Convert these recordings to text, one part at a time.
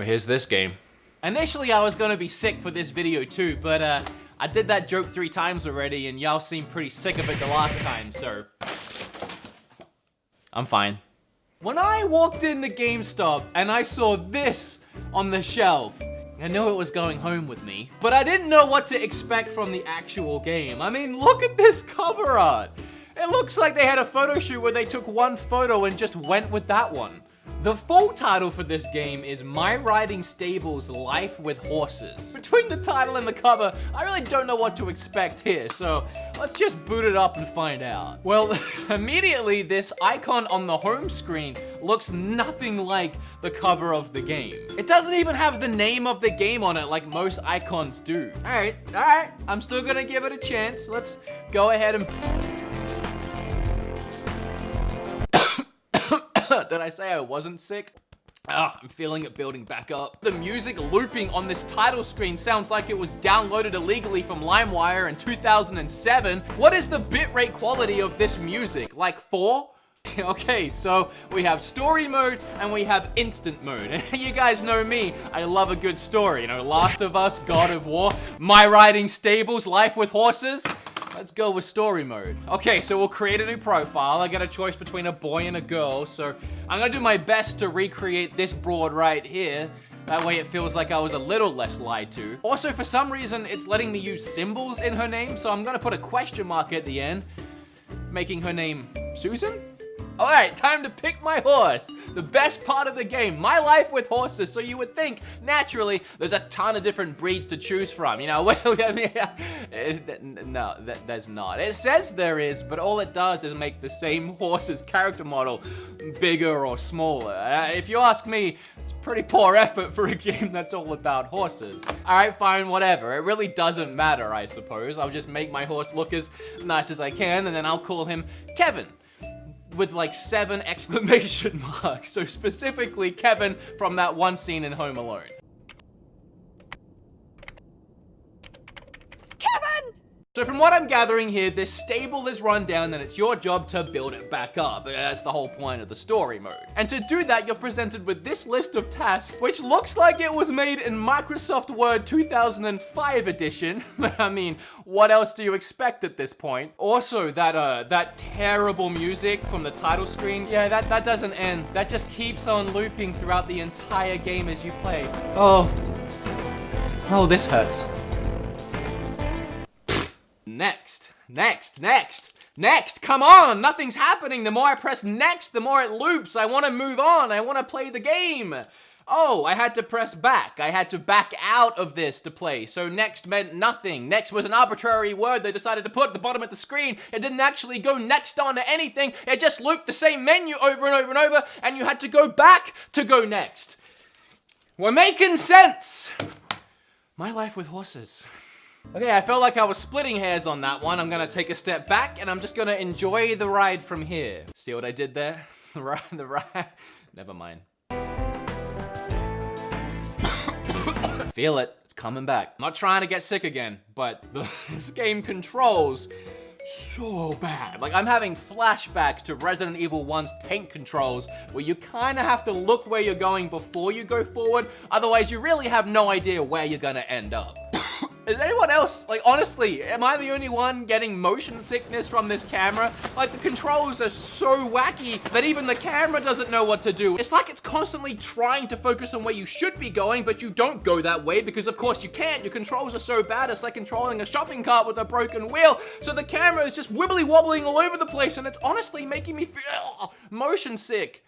Well, here's this game. Initially, I was gonna be sick for this video too, but I did that joke 3 times already, and y'all seemed pretty sick of it the last time, so I'm fine. When I walked into GameStop and I saw this on the shelf, I knew it was going home with me, but I didn't know what to expect from the actual game. I mean, look at this cover art. It looks like they had a photo shoot where they took one photo and just went with that one. The full title for this game is My Riding Stables: Life with Horses. Between the title and the cover, I really don't know what to expect here, so let's just boot it up and find out. Well, immediately this icon on the home screen looks nothing like the cover of the game. It doesn't even have the name of the game on it like most icons do. All right, I'm still gonna give it a chance. Let's go ahead and... Did I say I wasn't sick? I'm feeling it building back up. The music looping on this title screen sounds like it was downloaded illegally from LimeWire in 2007. What is the bitrate quality of this music? Like 4? Okay, so we have story mode and we have instant mode. And you guys know me, I love a good story. You know, Last of Us, God of War, My Riding Stables, Life with Horses. Let's go with story mode. Okay, so we'll create a new profile. I got a choice between a boy and a girl, so I'm gonna do my best to recreate this broad right here. That way it feels like I was a little less lied to. Also, for some reason, it's letting me use symbols in her name, so I'm gonna put a question mark at the end, making her name Susan? All right, time to pick my horse. The best part of the game, My Life with Horses. So you would think, naturally, there's a ton of different breeds to choose from. You know, well, no, there's not. It says there is, but all it does is make the same horse's character model bigger or smaller. If you ask me, it's pretty poor effort for a game that's all about horses. All right, fine, whatever. It really doesn't matter, I suppose. I'll just make my horse look as nice as I can, and then I'll call him Kevin, with like 7 exclamation marks. So specifically Kevin from that one scene in Home Alone. Kevin! So from what I'm gathering here, this stable is run down and it's your job to build it back up. That's the whole point of the story mode. And to do that, you're presented with this list of tasks, which looks like it was made in Microsoft Word 2005 edition. I mean, what else do you expect at this point? Also, that terrible music from the title screen, yeah, that doesn't end. That just keeps on looping throughout the entire game as you play. Oh, this hurts. Next, come on, nothing's happening. The more I press next, the more it loops. I want to move on, I want to play the game. Oh, I had to press back. I had to back out of this to play. So next meant nothing. Next was an arbitrary word they decided to put at the bottom of the screen. It didn't actually go next on to anything. It just looped the same menu over and over and over, and you had to go back to go next. We're making sense. My Life with Horses. Okay, I felt like I was splitting hairs on that one. I'm gonna take a step back and I'm just gonna enjoy the ride from here. See what I did there? The ride. Never mind. Feel it, it's coming back. I'm not trying to get sick again, but this game controls so bad. Like, I'm having flashbacks to Resident Evil 1's tank controls, where you kind of have to look where you're going before you go forward. Otherwise, you really have no idea where you're gonna end up. Is anyone else, like, honestly, am I the only one getting motion sickness from this camera? Like, the controls are so wacky that even the camera doesn't know what to do. It's like it's constantly trying to focus on where you should be going, but you don't go that way because, of course, you can't. Your controls are so bad, it's like controlling a shopping cart with a broken wheel. So the camera is just wibbly wobbling all over the place, and it's honestly making me feel motion sick.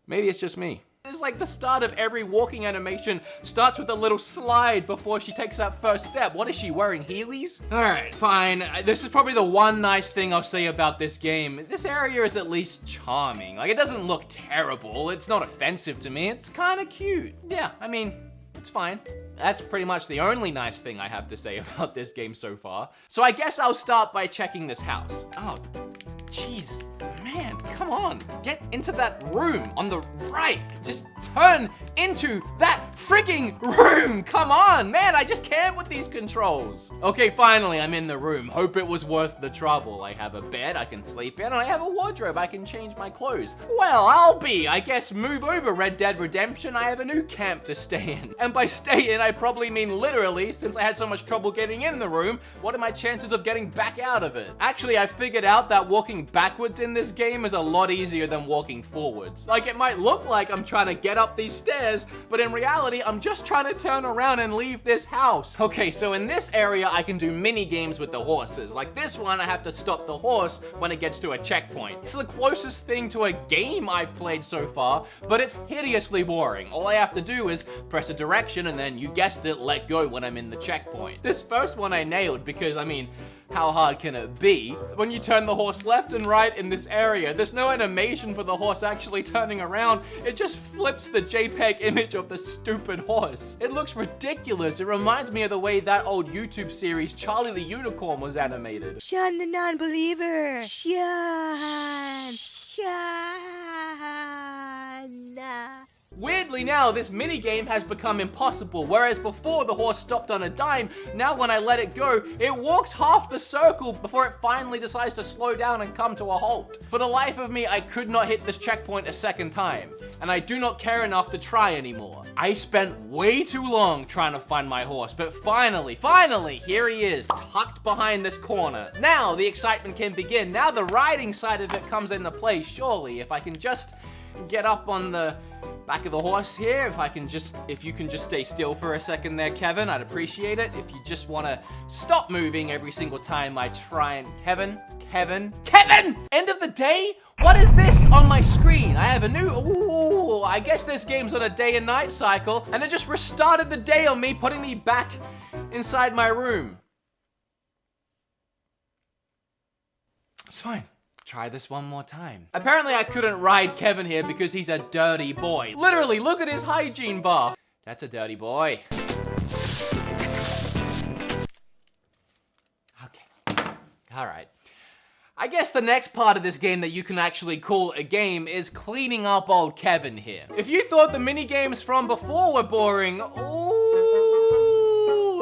Maybe it's just me. It's like the start of every walking animation starts with a little slide before she takes that first step. What is she wearing, Heelys? All right, fine. This is probably the one nice thing I'll say about this game. This area is at least charming. Like, it doesn't look terrible. It's not offensive to me. It's kind of cute. Yeah, I mean, it's fine. That's pretty much the only nice thing I have to say about this game so far. So I guess I'll start by checking this house. Oh, jeez, man, come on. Get into that room on the right. Just turn into that freaking room. Come on, man, I just can't with these controls. Okay, finally, I'm in the room. Hope it was worth the trouble. I have a bed I can sleep in, and I have a wardrobe I can change my clothes. Well, I guess, move over, Red Dead Redemption. I have a new camp to stay in. And by stay in, I probably mean literally, since I had so much trouble getting in the room. What are my chances of getting back out of it? Actually, I figured out that walking backwards in this game is a lot easier than walking forwards. Like, it might look like I'm trying to get up these stairs, but in reality, I'm just trying to turn around and leave this house. Okay, so in this area, I can do mini games with the horses. Like this one, I have to stop the horse when it gets to a checkpoint. It's the closest thing to a game I've played so far, but it's hideously boring. All I have to do is press a direction and then, you guessed it, let go when I'm in the checkpoint. This first one I nailed because, I mean, how hard can it be? When you turn the horse left and right in this area, there's no animation for the horse actually turning around. It just flips the JPEG image of the stupid horse. It looks ridiculous. It reminds me of the way that old YouTube series Charlie the Unicorn was animated. Sean the Non-Believer. Sean. Weirdly now, this minigame has become impossible, whereas before the horse stopped on a dime, now when I let it go, it walks half the circle before it finally decides to slow down and come to a halt. For the life of me, I could not hit this checkpoint a second time, and I do not care enough to try anymore. I spent way too long trying to find my horse, but finally, here he is, tucked behind this corner. Now the excitement can begin. Now the riding side of it comes into play, surely, if I can just get up on the back of the horse here. If you can just stay still for a second there, Kevin, I'd appreciate it. If you just want to stop moving every single time I try and... Kevin! End of the day? What is this on my screen? I have a new... Ooh, I guess this game's on a day and night cycle, and it just restarted the day on me, putting me back inside my room. It's fine. Try this one more time. Apparently I couldn't ride Kevin here because he's a dirty boy. Literally, look at his hygiene bar. That's a dirty boy. Okay. All right. I guess the next part of this game that you can actually call a game is cleaning up old Kevin here. If you thought the mini games from before were boring, ooh,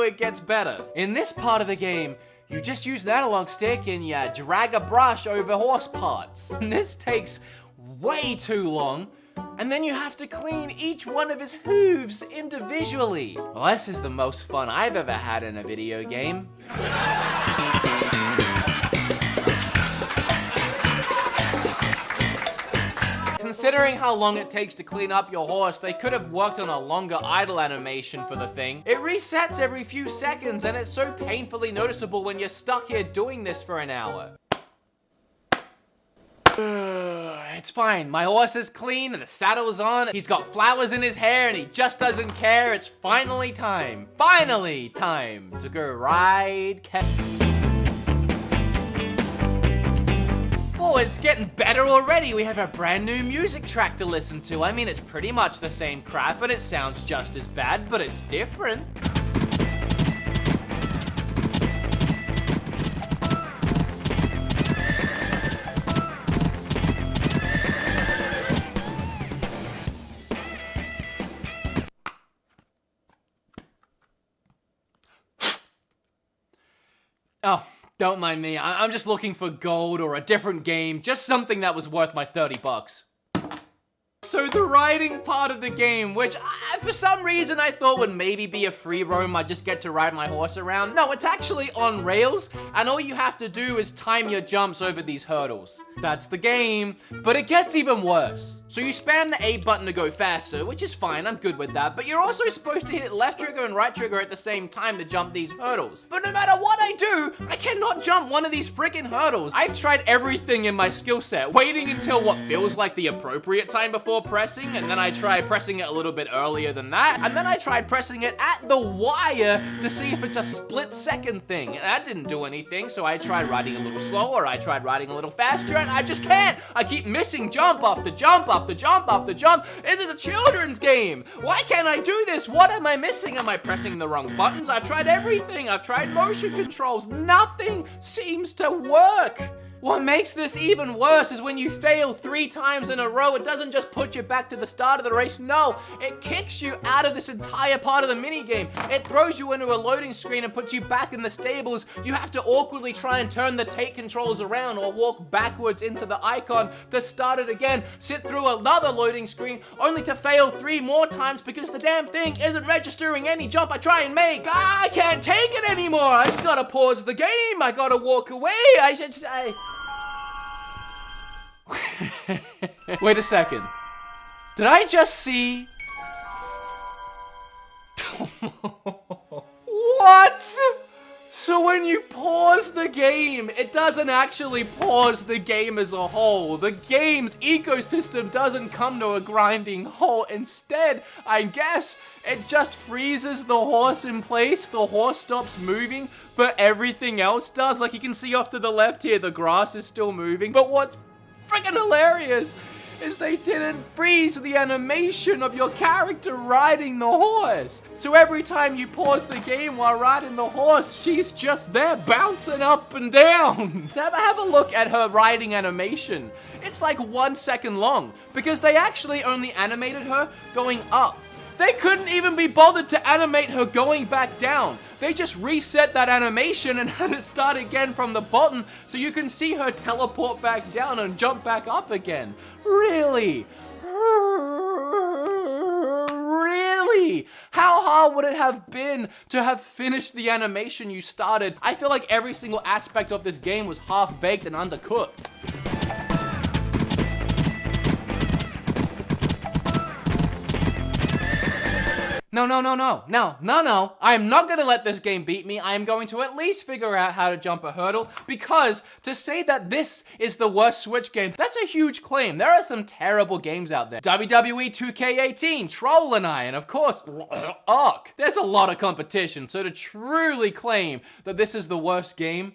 it gets better. In this part of the game, you just use an analog stick and you drag a brush over horse parts. And this takes way too long. And then you have to clean each one of his hooves individually. Well, this is the most fun I've ever had in a video game. Considering how long it takes to clean up your horse, they could have worked on a longer idle animation for the thing. It resets every few seconds, and it's so painfully noticeable when you're stuck here doing this for an hour. It's fine. My horse is clean, and the saddle's on. He's got flowers in his hair, and he just doesn't care. It's finally time. Finally time to go ride Kevin. Oh, it's getting better already. We have a brand new music track to listen to. I mean, it's pretty much the same crap, and it sounds just as bad, but it's different. Oh. Don't mind me, I'm just looking for gold or a different game, just something that was worth my 30 bucks. So the riding part of the game, which for some reason I thought would maybe be a free roam, I just get to ride my horse around. No, it's actually on rails, and all you have to do is time your jumps over these hurdles. That's the game, but it gets even worse. So you spam the A button to go faster, which is fine, I'm good with that, but you're also supposed to hit left trigger and right trigger at the same time to jump these hurdles. But no matter what I do, I cannot jump one of these freaking hurdles. I've tried everything in my skill set, waiting until what feels like the appropriate time before pressing, and then I tried pressing it a little bit earlier than that, and then I tried pressing it at the wire to see if it's a split-second thing, and that didn't do anything, so I tried riding a little slower, I tried riding a little faster, and I just can't! I keep missing jump after jump after jump after jump. This is a children's game! Why can't I do this? What am I missing? Am I pressing the wrong buttons? I've tried everything! I've tried motion controls! Nothing seems to work! What makes this even worse is when you fail 3 times in a row, it doesn't just put you back to the start of the race. No, it kicks you out of this entire part of the minigame. It throws you into a loading screen and puts you back in the stables. You have to awkwardly try and turn the take controls around or walk backwards into the icon to start it again, sit through another loading screen, only to fail 3 more times because the damn thing isn't registering any jump I try and make. I can't take it anymore. I just gotta pause the game. I gotta walk away. I should say. Wait a second. Did I just see? What? So when you pause the game, it doesn't actually pause the game as a whole. The game's ecosystem doesn't come to a grinding halt. Instead, I guess, it just freezes the horse in place. The horse stops moving, but everything else does. Like you can see off to the left here, the grass is still moving. But what's freaking hilarious is they didn't freeze the animation of your character riding the horse. So every time you pause the game while riding the horse, she's just there bouncing up and down. Have a look at her riding animation. It's like 1 second long because they actually only animated her going up. They couldn't even be bothered to animate her going back down. They just reset that animation and had it start again from the bottom so you can see her teleport back down and jump back up again. Really? Really? How hard would it have been to have finished the animation you started? I feel like every single aspect of this game was half-baked and undercooked. No. I am not going to let this game beat me. I am going to at least figure out how to jump a hurdle because to say that this is the worst Switch game, that's a huge claim. There are some terrible games out there. WWE 2K18, Troll and I, and of course, Ark. There's a lot of competition, so to truly claim that this is the worst game,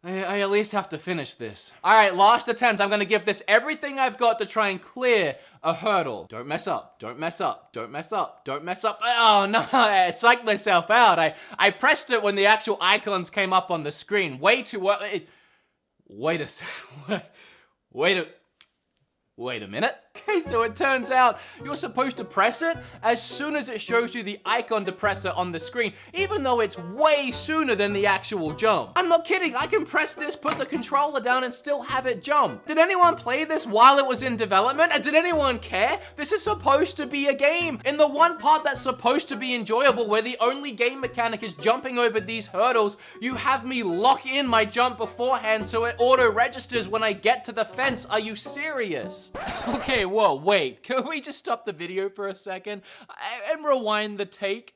I at least have to finish this. All right, last attempt. I'm gonna give this everything I've got to try and clear a hurdle. Don't mess up, don't mess up, don't mess up, don't mess up. Oh no, I psyched myself out. I pressed it when the actual icons came up on the screen. Way too early. Wait a minute. Okay, so it turns out you're supposed to press it as soon as it shows you the icon to press it on the screen, even though it's way sooner than the actual jump. I'm not kidding, I can press this, put the controller down, and still have it jump. Did anyone play this while it was in development? And did anyone care? This is supposed to be a game. In the one part that's supposed to be enjoyable, where the only game mechanic is jumping over these hurdles, you have me lock in my jump beforehand so it auto-registers when I get to the fence. Are you serious? Okay, whoa, wait. Can we just stop the video for a second and rewind the take?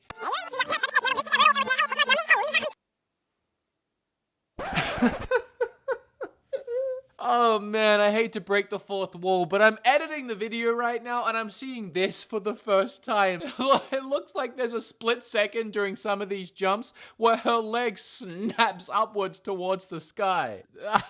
Oh man, I hate to break the fourth wall, but I'm editing the video right now and I'm seeing this for the first time. It looks like there's a split second during some of these jumps where her leg snaps upwards towards the sky.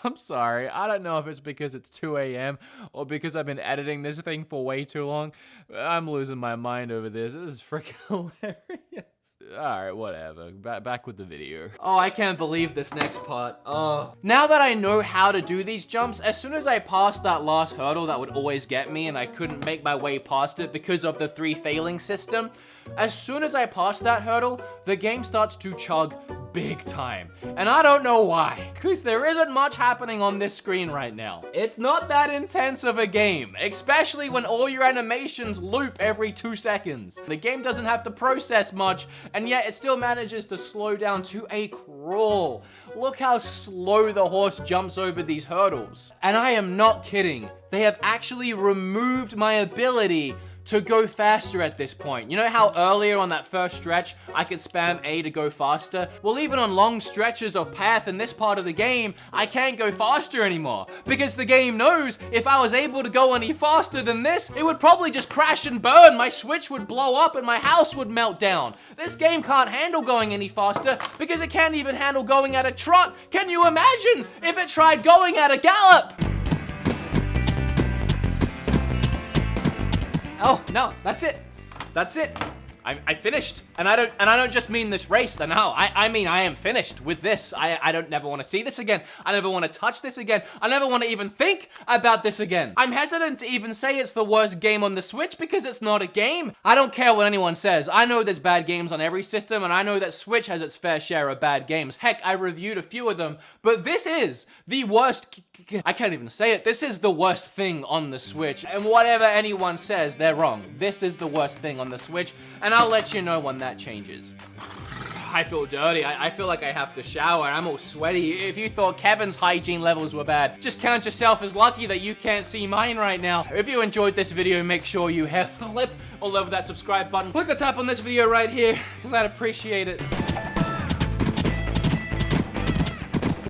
I'm sorry, I don't know if it's because it's 2 a.m. or because I've been editing this thing for way too long. I'm losing my mind over this. This is freaking hilarious. Alright, whatever. Back with the video. Oh, I can't believe this next part. Oh. Now that I know how to do these jumps, as soon as I passed that last hurdle that would always get me and I couldn't make my way past it because of the 3 failing system, as soon as I passed that hurdle, the game starts to chug big time. And I don't know why, because there isn't much happening on this screen right now. It's not that intense of a game, especially when all your animations loop every 2 seconds. The game doesn't have to process much, and yet it still manages to slow down to a crawl. Look how slow the horse jumps over these hurdles. And I am not kidding. They have actually removed my ability to go faster at this point. You know how earlier on that first stretch, I could spam A to go faster? Well, even on long stretches of path in this part of the game, I can't go faster anymore. Because the game knows if I was able to go any faster than this, it would probably just crash and burn. My Switch would blow up and my house would melt down. This game can't handle going any faster because it can't even handle going at a trot. Can you imagine if it tried going at a gallop? Oh, no, that's it. That's it. I finished. And I don't just mean this race. No, I mean I am finished with this. I don't never want to see this again. I never want to touch this again. I never want to even think about this again. I'm hesitant to even say it's the worst game on the Switch because it's not a game. I don't care what anyone says. I know there's bad games on every system, and I know that Switch has its fair share of bad games. Heck, I reviewed a few of them, but this is the worst. I can't even say it. This is the worst thing on the Switch, and whatever anyone says, they're wrong. This is the worst thing on the Switch, and I'll let you know when that changes. I feel dirty. I feel like I have to shower. I'm all sweaty. If you thought Kevin's hygiene levels were bad, just count yourself as lucky that you can't see mine right now. If you enjoyed this video, make sure you hit flip all over that subscribe button. Click or tap on this video right here, because I'd appreciate it.